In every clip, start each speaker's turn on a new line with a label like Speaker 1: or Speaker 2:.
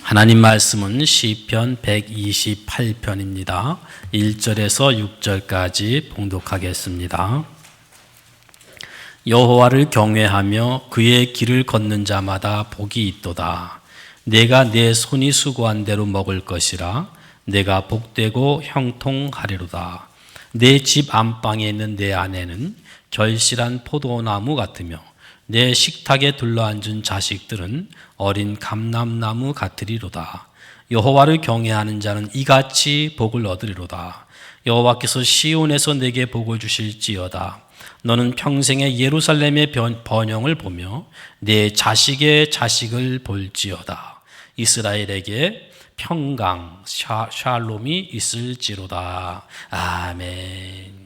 Speaker 1: 하나님 말씀은 시편 128편입니다. 1절에서 6절까지 봉독하겠습니다. 여호와를 경외하며 그의 길을 걷는 자마다 복이 있도다. 내가 내 손이 수고한 대로 먹을 것이라. 내가 복되고 형통하리로다. 내 집 안방에 있는 내 아내는 결실한 포도나무 같으며 내 식탁에 둘러앉은 자식들은 어린 감람나무 같으리로다. 여호와를 경외하는 자는 이같이 복을 얻으리로다. 여호와께서 시온에서 내게 복을 주실지어다. 너는 평생에 예루살렘의 번영을 보며 내 자식의 자식을 볼지어다. 이스라엘에게 평강 샬롬이 있을지로다. 아멘.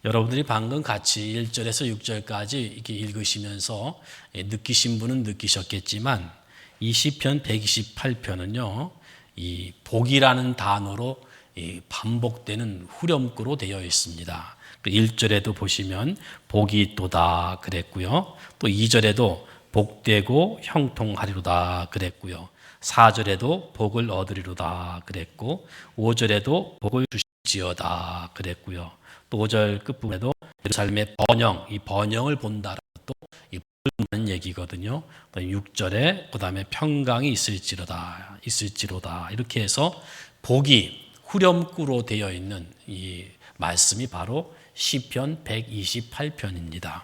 Speaker 1: 여러분들이 방금 같이 1절에서 6절까지 이렇게 읽으시면서 느끼신 분은 느끼셨겠지만 이 시편 128편은요, 이 복이라는 단어로 반복되는 후렴구로 되어 있습니다. 1절에도 보시면 복이 있도다 그랬고요. 또 2절에도 복되고 형통하리로다 그랬고요. 4절에도 복을 얻으리로다 그랬고 5절에도 복을 주실지어다 그랬고요. 또 5절 끝부분에도 예루살렘의 번영, 이 번영을 본다라고 또 이 복을 얘기거든요. 6절에 그다음에 평강이 있을지로다 이렇게 해서 복이 후렴구로 되어 있는 이 말씀이 바로 시편 128편입니다.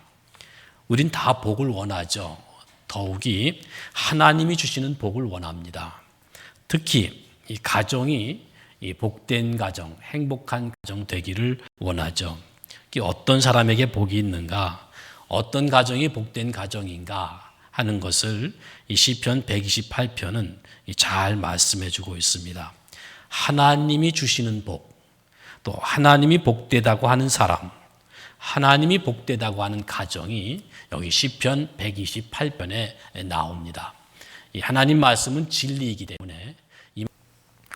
Speaker 1: 우린 다 복을 원하죠. 더욱이 하나님이 주시는 복을 원합니다. 특히 이 가정이 이 복된 가정, 행복한 가정 되기를 원하죠. 어떤 사람에게 복이 있는가, 어떤 가정이 복된 가정인가 하는 것을 이 시편 128편은 잘 말씀해 주고 있습니다. 하나님이 주시는 복, 또 하나님이 복되다고 하는 사람, 하나님이 복되다고 하는 가정이 여기 시편 128편에 나옵니다. 이 하나님 말씀은 진리이기 때문에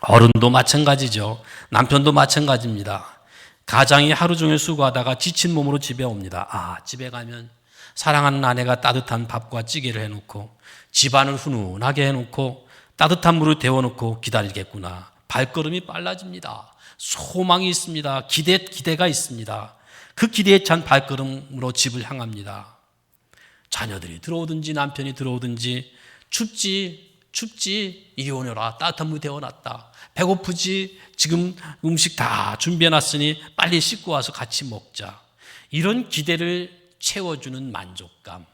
Speaker 1: 어른도 마찬가지죠. 남편도 마찬가지입니다. 가장이 하루 종일 수고하다가 지친 몸으로 집에 옵니다. 집에 가면 사랑하는 아내가 따뜻한 밥과 찌개를 해놓고 집안을 훈훈하게 해놓고 따뜻한 물을 데워놓고 기다리겠구나. 발걸음이 빨라집니다. 소망이 있습니다. 기대가 있습니다. 그 기대에 찬 발걸음으로 집을 향합니다. 자녀들이 들어오든지 남편이 들어오든지 춥지 이리 오너라. 따뜻한 물 데워놨다. 배고프지 지금 음식 다 준비해놨으니 빨리 씻고 와서 같이 먹자. 이런 기대를 채워주는 만족감,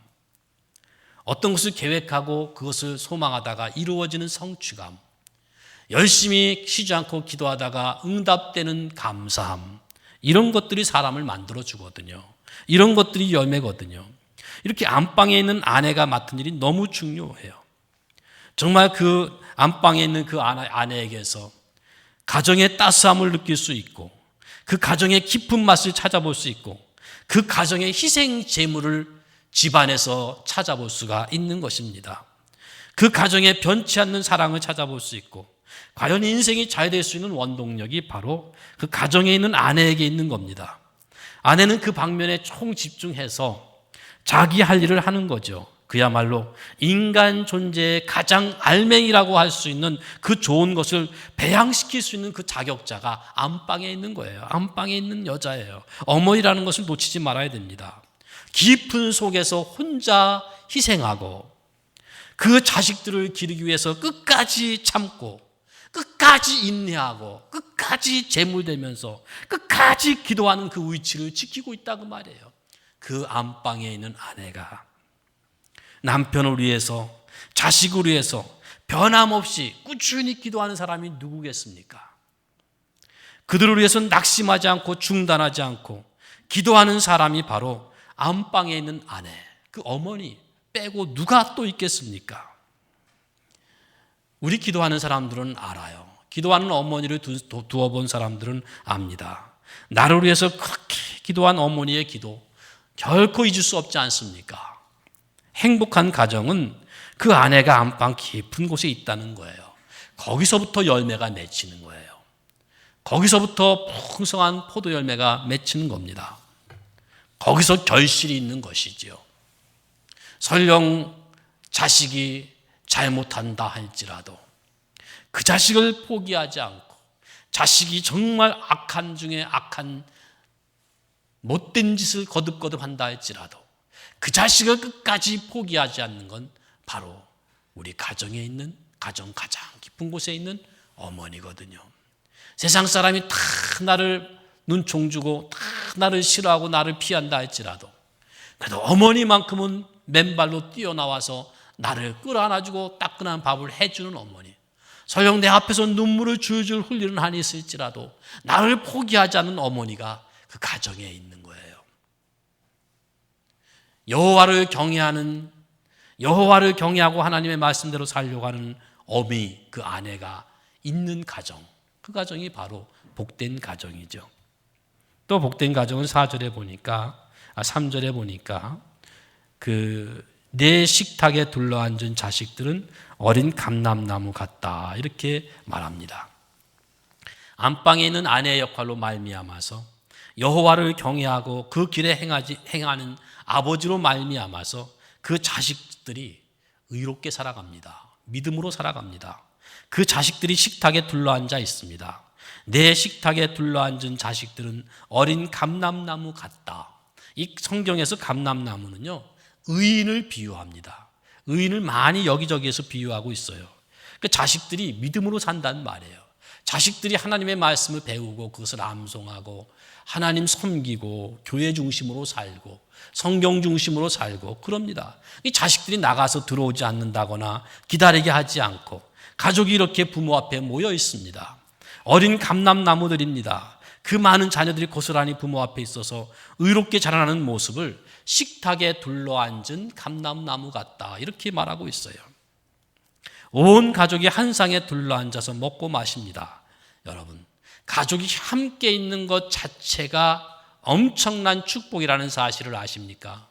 Speaker 1: 어떤 것을 계획하고 그것을 소망하다가 이루어지는 성취감, 열심히 쉬지 않고 기도하다가 응답되는 감사함, 이런 것들이 사람을 만들어 주거든요. 이런 것들이 열매거든요. 이렇게 안방에 있는 아내가 맡은 일이 너무 중요해요. 정말 그 안방에 있는 그 아내에게서 가정의 따스함을 느낄 수 있고 그 가정의 깊은 맛을 찾아볼 수 있고 그 가정의 희생 제물을 집안에서 찾아볼 수가 있는 것입니다. 그 가정의 변치 않는 사랑을 찾아볼 수 있고 과연 인생이 잘 될 수 있는 원동력이 바로 그 가정에 있는 아내에게 있는 겁니다. 아내는 그 방면에 총 집중해서 자기 할 일을 하는 거죠. 그야말로 인간 존재의 가장 알맹이라고 할 수 있는 그 좋은 것을 배양시킬 수 있는 그 자격자가 안방에 있는 거예요. 안방에 있는 여자예요. 어머니라는 것을 놓치지 말아야 됩니다. 깊은 속에서 혼자 희생하고 그 자식들을 기르기 위해서 끝까지 참고 끝까지 인내하고 끝까지 재물되면서 끝까지 기도하는 그 위치를 지키고 있다고 말이에요. 그 안방에 있는 아내가 남편을 위해서, 자식을 위해서 변함없이 꾸준히 기도하는 사람이 누구겠습니까? 그들을 위해서 낙심하지 않고 중단하지 않고 기도하는 사람이 바로 안방에 있는 아내, 그 어머니 빼고 누가 또 있겠습니까? 우리 기도하는 사람들은 알아요. 기도하는 어머니를 두어본 사람들은 압니다. 나를 위해서 그렇게 기도한 어머니의 기도 결코 잊을 수 없지 않습니까? 행복한 가정은 그 아내가 안방 깊은 곳에 있다는 거예요. 거기서부터 열매가 맺히는 거예요. 거기서부터 풍성한 포도 열매가 맺히는 겁니다. 거기서 결실이 있는 것이지요. 설령 자식이 잘못한다 할지라도 그 자식을 포기하지 않고 자식이 정말 악한 중에 악한 못된 짓을 거듭거듭 한다 할지라도 그 자식을 끝까지 포기하지 않는 건 바로 우리 가정에 있는 가정 가장 깊은 곳에 있는 어머니거든요. 세상 사람이 다 나를 눈총 주고 다 나를 싫어하고 나를 피한다 할지라도 그래도 어머니만큼은 맨발로 뛰어나와서 나를 끌어안아주고 따끈한 밥을 해주는 어머니, 설령 내 앞에서 눈물을 줄줄 흘리는 한이 있을지라도 나를 포기하지 않는 어머니가 그 가정에 있는 거예요. 여호와를 경외하고 하나님의 말씀대로 살려고 하는 어미, 그 아내가 있는 가정, 그 가정이 바로 복된 가정이죠. 또 복된 가정은 3절에 보니까 내 식탁에 둘러앉은 자식들은 어린 감람나무 같다, 이렇게 말합니다. 안방에 있는 아내의 역할로 말미암아서 여호와를 경외하고 그 길에 행하는 아버지로 말미암아서 그 자식들이 의롭게 살아갑니다. 믿음으로 살아갑니다. 그 자식들이 식탁에 둘러앉아 있습니다. 내 식탁에 둘러앉은 자식들은 어린 감람나무 같다. 이 성경에서 감람나무는요, 의인을 비유합니다. 의인을 많이 여기저기에서 비유하고 있어요. 그 자식들이 믿음으로 산다는 말이에요. 자식들이 하나님의 말씀을 배우고 그것을 암송하고 하나님 섬기고 교회 중심으로 살고 성경 중심으로 살고 그럽니다. 이 자식들이 나가서 들어오지 않는다거나 기다리게 하지 않고 가족이 이렇게 부모 앞에 모여 있습니다. 어린 감람나무들입니다. 그 많은 자녀들이 고스란히 부모 앞에 있어서 의롭게 자라나는 모습을 식탁에 둘러앉은 감람나무 같다, 이렇게 말하고 있어요. 온 가족이 한 상에 둘러앉아서 먹고 마십니다. 여러분, 가족이 함께 있는 것 자체가 엄청난 축복이라는 사실을 아십니까?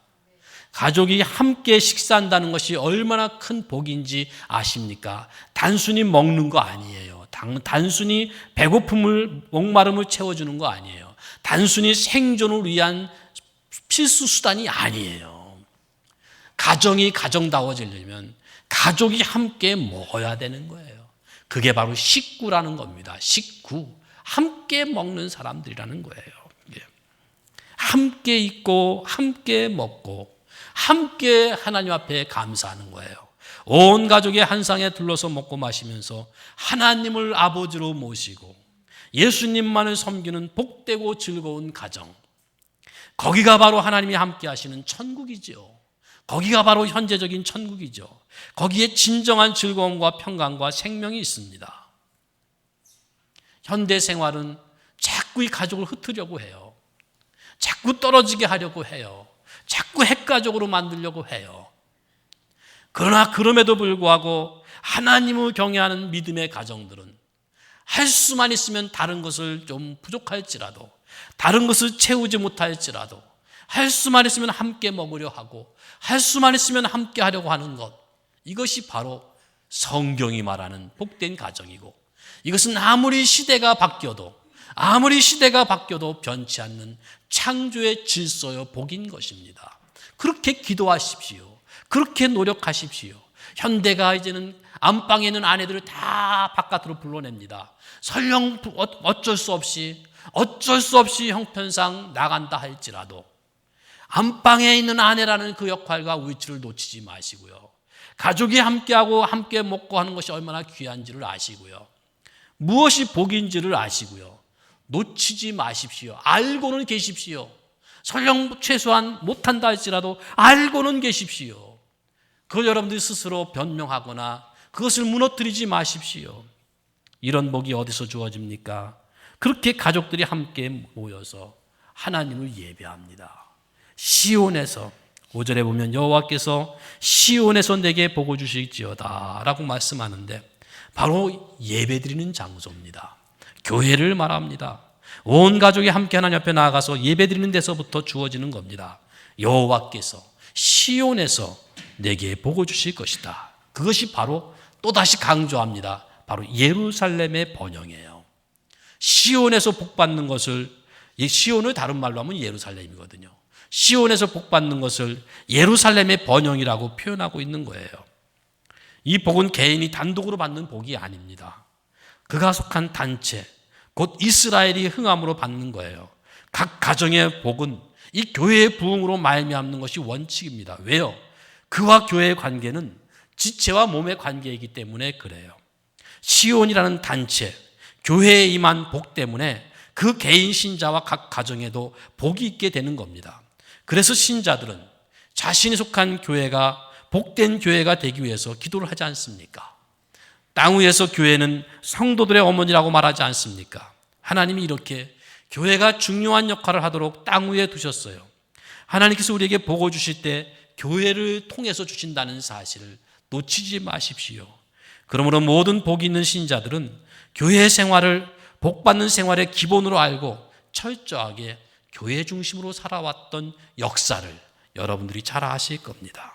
Speaker 1: 가족이 함께 식사한다는 것이 얼마나 큰 복인지 아십니까? 단순히 먹는 거 아니에요. 단순히 목마름을 채워주는 거 아니에요. 단순히 생존을 위한 필수 수단이 아니에요. 가정이 가정다워지려면 가족이 함께 먹어야 되는 거예요. 그게 바로 식구라는 겁니다. 식구, 함께 먹는 사람들이라는 거예요. 함께 있고 함께 먹고 함께 하나님 앞에 감사하는 거예요. 온 가족이 한 상에 둘러서 먹고 마시면서 하나님을 아버지로 모시고 예수님만을 섬기는 복되고 즐거운 가정, 거기가 바로 하나님이 함께 하시는 천국이죠. 거기가 바로 현재적인 천국이죠. 거기에 진정한 즐거움과 평강과 생명이 있습니다. 현대 생활은 자꾸 이 가족을 흩으려고 해요. 자꾸 떨어지게 하려고 해요. 자꾸 핵가족으로 만들려고 해요. 그러나 그럼에도 불구하고 하나님을 경외하는 믿음의 가정들은 할 수만 있으면 다른 것을 좀 부족할지라도, 다른 것을 채우지 못할지라도 할 수만 있으면 함께 먹으려 하고 할 수만 있으면 함께 하려고 하는 것, 이것이 바로 성경이 말하는 복된 가정이고, 이것은 아무리 시대가 바뀌어도 변치 않는 창조의 질서요 복인 것입니다. 그렇게 기도하십시오. 그렇게 노력하십시오. 현대가 이제는 안방에 있는 아내들을 다 바깥으로 불러냅니다. 설령 어쩔 수 없이 형편상 나간다 할지라도 안방에 있는 아내라는 그 역할과 위치를 놓치지 마시고요. 가족이 함께하고 함께 먹고 하는 것이 얼마나 귀한지를 아시고요. 무엇이 복인지를 아시고요. 놓치지 마십시오. 알고는 계십시오. 설령 최소한 못한다 할지라도 알고는 계십시오. 그걸 여러분들이 스스로 변명하거나 그것을 무너뜨리지 마십시오. 이런 복이 어디서 주어집니까? 그렇게 가족들이 함께 모여서 하나님을 예배합니다. 시온에서, 5절에 보면 여호와께서 시온에서 내게 복을 주실지어다 라고 말씀하는데 바로 예배드리는 장소입니다. 교회를 말합니다. 온 가족이 함께 하나님 앞에 나아가서 예배드리는 데서부터 주어지는 겁니다. 여호와께서 시온에서 내게 복을 주실 것이다. 그것이 바로 또다시 강조합니다. 바로 예루살렘의 번영이에요. 시온에서 복받는 것을, 시온을 다른 말로 하면 예루살렘이거든요. 시온에서 복받는 것을 예루살렘의 번영이라고 표현하고 있는 거예요. 이 복은 개인이 단독으로 받는 복이 아닙니다. 그가 속한 단체, 곧 이스라엘이 흥함으로 받는 거예요. 각 가정의 복은 이 교회의 부흥으로 말미암는 것이 원칙입니다. 왜요? 그와 교회의 관계는 지체와 몸의 관계이기 때문에 그래요. 시온이라는 단체, 교회에 임한 복 때문에 그 개인 신자와 각 가정에도 복이 있게 되는 겁니다. 그래서 신자들은 자신이 속한 교회가 복된 교회가 되기 위해서 기도를 하지 않습니까? 땅 위에서 교회는 성도들의 어머니라고 말하지 않습니까? 하나님이 이렇게 교회가 중요한 역할을 하도록 땅 위에 두셨어요. 하나님께서 우리에게 복을 주실 때 교회를 통해서 주신다는 사실을 놓치지 마십시오. 그러므로 모든 복이 있는 신자들은 교회 생활을 복받는 생활의 기본으로 알고 철저하게 교회 중심으로 살아왔던 역사를 여러분들이 잘 아실 겁니다.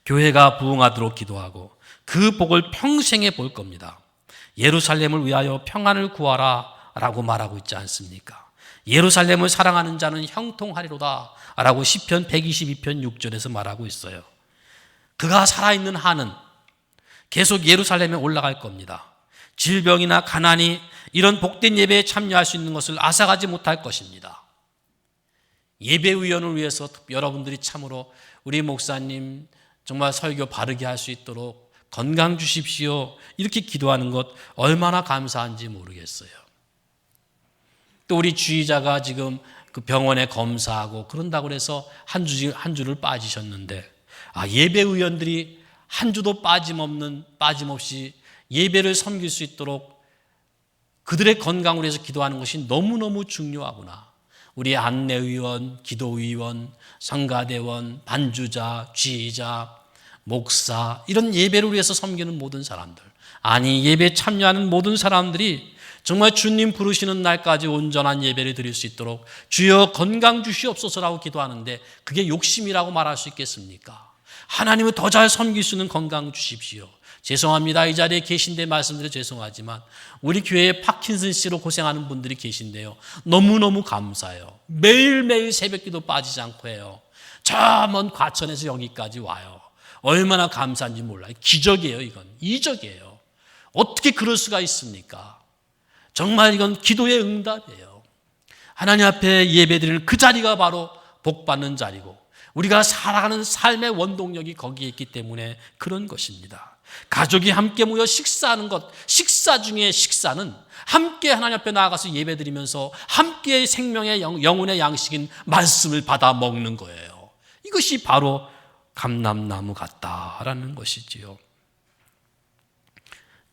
Speaker 1: 교회가 부흥하도록 기도하고 그 복을 평생에 볼 겁니다. 예루살렘을 위하여 평안을 구하라 라고 말하고 있지 않습니까? 예루살렘을 사랑하는 자는 형통하리로다 라고 시편 122편 6절에서 말하고 있어요. 그가 살아있는 한은 계속 예루살렘에 올라갈 겁니다. 질병이나 가난이 이런 복된 예배에 참여할 수 있는 것을 앗아가지 못할 것입니다. 예배위원을 위해서 여러분들이 참으로 우리 목사님 정말 설교 바르게 할 수 있도록 건강 주십시오 이렇게 기도하는 것 얼마나 감사한지 모르겠어요. 또 우리 주의자가 지금 그 병원에 검사하고 그런다고 해서 한 주를 빠지셨는데 예배위원들이 한 주도 빠짐없이 예배를 섬길 수 있도록 그들의 건강을 위해서 기도하는 것이 너무너무 중요하구나. 우리 안내위원, 기도위원, 성가대원, 반주자, 지휘자, 목사 이런 예배를 위해서 섬기는 모든 사람들, 아니 예배에 참여하는 모든 사람들이 정말 주님 부르시는 날까지 온전한 예배를 드릴 수 있도록 주여 건강 주시옵소서라고 기도하는데 그게 욕심이라고 말할 수 있겠습니까? 하나님을 더 잘 섬길 수 있는 건강 주십시오. 죄송합니다. 이 자리에 계신데 말씀드려 죄송하지만 우리 교회에 파킨슨 씨로 고생하는 분들이 계신데요. 너무너무 감사해요. 매일매일 새벽기도 빠지지 않고 해요. 저 먼 과천에서 여기까지 와요. 얼마나 감사한지 몰라요. 기적이에요. 이건 이적이에요. 어떻게 그럴 수가 있습니까? 정말 이건 기도의 응답이에요. 하나님 앞에 예배드리는 그 자리가 바로 복받는 자리고 우리가 살아가는 삶의 원동력이 거기에 있기 때문에 그런 것입니다. 가족이 함께 모여 식사하는 것, 식사 중에 식사는 함께 하나님 앞에 나아가서 예배드리면서 함께 생명의 영혼의 양식인 말씀을 받아 먹는 거예요. 이것이 바로 감람나무 같다라는 것이지요.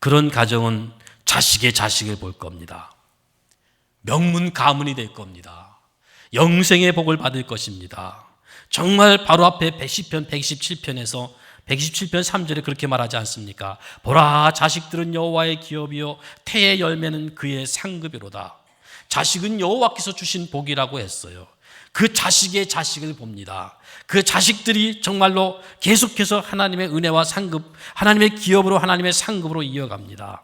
Speaker 1: 그런 가정은 자식의 자식을 볼 겁니다. 명문 가문이 될 겁니다. 영생의 복을 받을 것입니다. 정말 바로 앞에 시편 117편에서 127편 3절에 그렇게 말하지 않습니까? 보라, 자식들은 여호와의 기업이요 태의 열매는 그의 상급이로다. 자식은 여호와께서 주신 복이라고 했어요. 그 자식의 자식을 봅니다. 그 자식들이 정말로 계속해서 하나님의 은혜와 상급, 하나님의 기업으로 하나님의 상급으로 이어갑니다.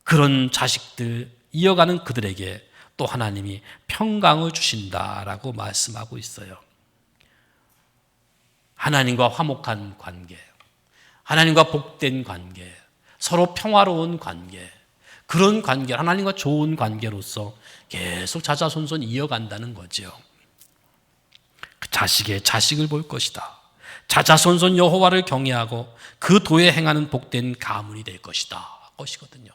Speaker 1: 그런 자식들 이어가는 그들에게 또 하나님이 평강을 주신다라고 말씀하고 있어요. 하나님과 화목한 관계, 하나님과 복된 관계, 서로 평화로운 관계, 그런 관계, 하나님과 좋은 관계로서 계속 자자손손 이어간다는 거죠. 그 자식의 자식을 볼 것이다. 자자손손 여호와를 경외하고 그 도에 행하는 복된 가문이 될 것이다. 것이거든요.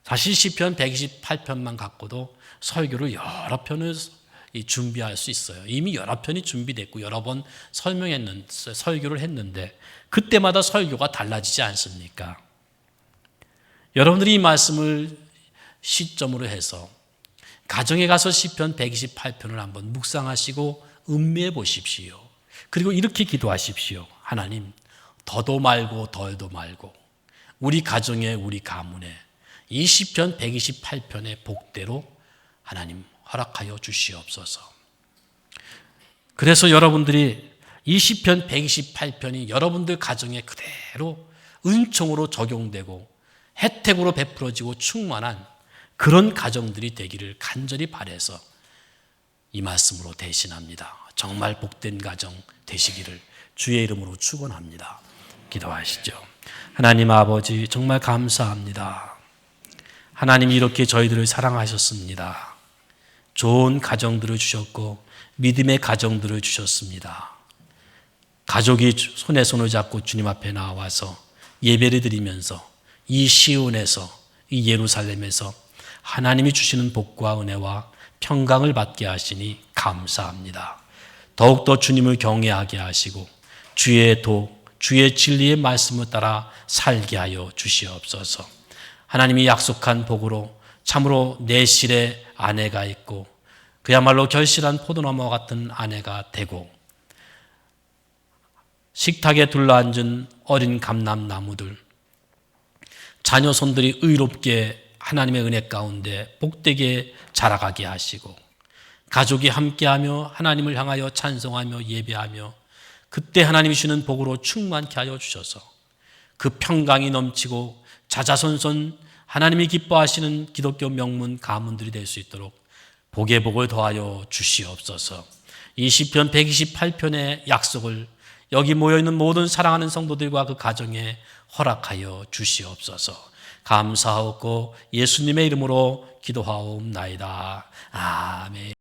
Speaker 1: 사실 시편 128편만 갖고도 설교를 여러 편을 준비할 수 있어요. 이미 여러 편이 준비됐고 여러 번 설교를 했는데 그때마다 설교가 달라지지 않습니까? 여러분들이 이 말씀을 시점으로 해서 가정에 가서 시편 128편을 한번 묵상하시고 음미해 보십시오. 그리고 이렇게 기도하십시오. 하나님, 더도 말고 덜도 말고 우리 가정에 우리 가문에 이 시편 128편의 복대로 하나님 허락하여 주시옵소서. 그래서 여러분들이 이 시편 128편이 여러분들 가정에 그대로 은총으로 적용되고 혜택으로 베풀어지고 충만한 그런 가정들이 되기를 간절히 바라서 이 말씀으로 대신합니다. 정말 복된 가정 되시기를 주의 이름으로 축원합니다. 기도하시죠. 하나님 아버지 정말 감사합니다. 하나님이 이렇게 저희들을 사랑하셨습니다. 좋은 가정들을 주셨고 믿음의 가정들을 주셨습니다. 가족이 손에 손을 잡고 주님 앞에 나와서 예배를 드리면서 이 시온에서 이 예루살렘에서 하나님이 주시는 복과 은혜와 평강을 받게 하시니 감사합니다. 더욱더 주님을 경외하게 하시고 주의 도, 주의 진리의 말씀을 따라 살게 하여 주시옵소서. 하나님이 약속한 복으로 참으로 내실의 아내가 있고 그야말로 결실한 포도나무와 같은 아내가 되고 식탁에 둘러앉은 어린 감람나무들, 자녀 손들이 의롭게 하나님의 은혜 가운데 복되게 자라가게 하시고 가족이 함께하며 하나님을 향하여 찬송하며 예배하며 그때 하나님이 주시는 복으로 충만케 하여 주셔서 그 평강이 넘치고 자자손손 하나님이 기뻐하시는 기독교 명문 가문들이 될 수 있도록 복의 복을 더하여 주시옵소서. 이 시편 128편의 약속을 여기 모여있는 모든 사랑하는 성도들과 그 가정에 허락하여 주시옵소서. 감사하고 예수님의 이름으로 기도하옵나이다. 아멘.